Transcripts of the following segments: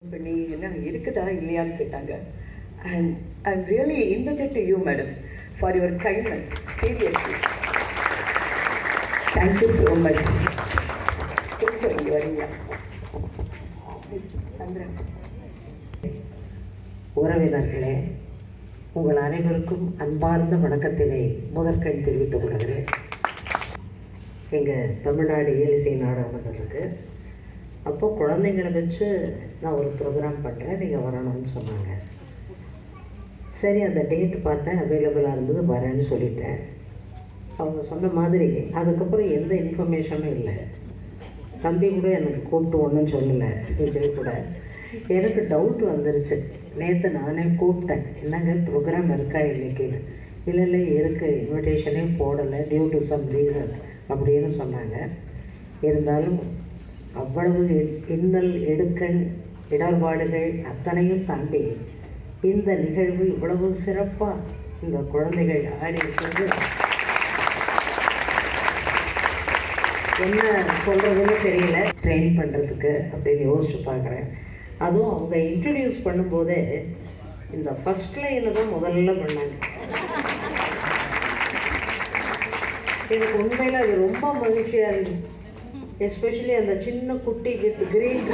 பண்ணி என்ன இருக்குதா இல்லையான்னு கேட்டாங்க. And I am really indebted to you madam for your kindness. Seriously thank you so much. கொஞ்சம் இங்கே வரீங்களா? உறவினர்களே, உங்கள் அனைவருக்கும் அன்பார்ந்த வணக்கத்தினை முதற்கண் தெரிவித்துக் கொள்கிறேன். எங்கள் தமிழ்நாடு இயலிசை நாடகத்துக்கு அப்போ குழந்தைங்களை வச்சு நான் ஒரு ப்ரோக்ராம் பண்ணுறேன், நீங்கள் வரணும்னு சொன்னாங்க. சரி, அந்த டேட் பார்த்தேன், அவைலபிளாக இருந்தது, வரேன்னு சொல்லிட்டேன். அவங்க சொன்ன மாதிரி அதுக்கப்புறம் எந்த இன்ஃபர்மேஷனும் இல்லை. தம்பி கூட எனக்கு கூப்பிட்டு ஒன்றும் சொல்லலை, விஜய் கூட. எனக்கு டவுட் வந்துருச்சு. நேற்று நானே கூப்பிட்டேன், என்னங்க ப்ரோக்ராம் இருக்கா இன்னைக்கு? இல்லை இருக்குது, இன்விடேஷனே போடலை, டியூ டு சம் ரீசன் அப்படின்னு சொன்னாங்க. இருந்தாலும் அவ்வளவு இன்னல் எடுக்கண் இடர்பாடுகள் அத்தனையும் தாண்டி இந்த நிகழ்வு இவ்வளவு சிறப்பாக இந்த குழந்தைகள் ஆடி இருக்கிறது என்ன சொல்கிறதுன்னு தெரியல. ட்ரெயின் பண்ணுறதுக்கு அப்படின்னு யோசிச்சு பார்க்குறேன். அதுவும் அவங்க இன்ட்ரடியூஸ் பண்ணும்போதே இந்த ஃபர்ஸ்ட் லைனில் தான் முதல்ல பண்ணாங்க. எனக்கு உண்மையில் அது ரொம்ப மகிழ்ச்சியாக இருந்துச்சு. எஸ்பெஷலி அந்த சின்ன குட்டி வித் கிரீன்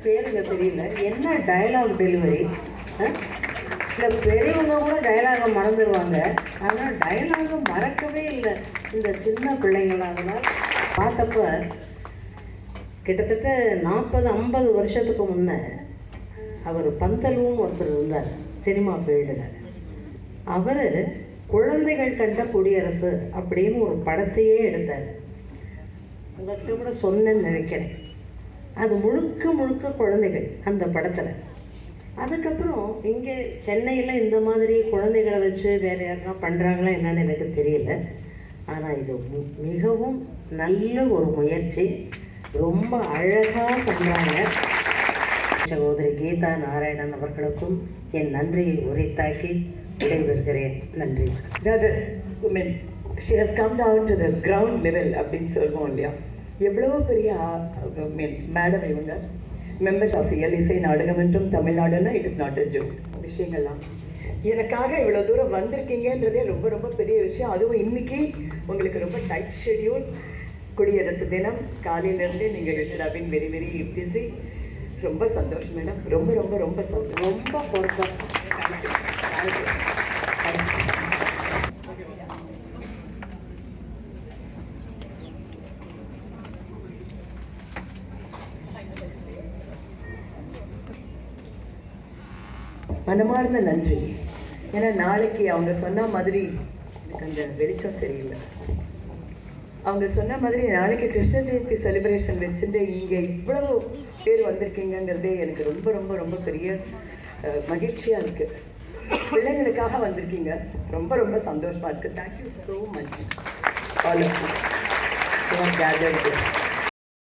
பேருங்க தெரியல, என்ன டயலாக் டெலிவரி. இல்லை, பெரியவங்க கூட டயலாகை மறந்துடுவாங்க, ஆனால் டயலாகை மறக்கவே இல்லை இந்த சின்ன பிள்ளைங்களாம். அதனால் பார்த்தப்ப கிட்டத்தட்ட 40-50 வருஷத்துக்கு முன்னே அவர் பந்தலுன்னு ஒருத்தர் இருந்தார் சினிமா ஃபீல்டில். அவர் குழந்தைகள் கண்ட குடியரசு அப்படின்னு ஒரு படத்தையே எடுத்தார். உங்கள்கிட்ட கூட சொன்னேன்னு நினைக்கிறேன். அது முழுக்க முழுக்க குழந்தைகள் அந்த படத்தில். அதுக்கப்புறம் இங்கே சென்னையில் இந்த மாதிரி குழந்தைகளை வச்சு வேறு யாருன்னா பண்ணுறாங்களா என்னன்னு எனக்கு தெரியல. ஆனால் இது மிகவும் நல்ல ஒரு முயற்சி, ரொம்ப அழகாக பண்ணுறாங்க. சகோதரி கீதா நாராயணன் அவர்களுக்கும் என் நன்றியை உரைத்தாக்கி விடைபெறுகிறேன். நன்றி. She has come down to the ground level அப்படின்னு சொல்லுவோம் இல்லையா? எவ்வளவு பெரிய மேடம் இவங்க. மெம்பர்ஸ் ஆஃப் இயலிசை நாடகம் என்றும் தமிழ்நாடுன்னா it is not a joke. விஷயங்கள்லாம் எனக்காக இவ்வளோ தூரம் வந்திருக்கீங்கன்றதே ரொம்ப ரொம்ப பெரிய விஷயம். அதுவும் இன்னைக்கு உங்களுக்கு ரொம்ப டைட் ஷெடியூல். குடியரசு தினம் காலையிலேருந்தே நீங்கள் பின் வெரி வெரி பிஸி. ரொம்ப சந்தோஷம் மேடம், ரொம்ப ரொம்ப ரொம்ப சந்தோஷம், ரொம்ப பொருத்தம். மனமார்ந்த நன்றி. ஏன்னா நாளைக்கு அவங்க சொன்ன மாதிரி எனக்கு அந்த வெளிச்சம் சரியில்லை. அவங்க சொன்ன மாதிரி நாளைக்கு கிருஷ்ண ஜெயந்தி செலிப்ரேஷன் வச்சுட்டு இங்கே இவ்வளவு பேர் வந்திருக்கீங்கிறதே எனக்கு ரொம்ப ரொம்ப ரொம்ப பெரிய மகிழ்ச்சியாக இருக்குது. பிள்ளைங்களுக்காக வந்திருக்கீங்க, ரொம்ப ரொம்ப சந்தோஷமாக இருக்குது. Thank you so much all of you.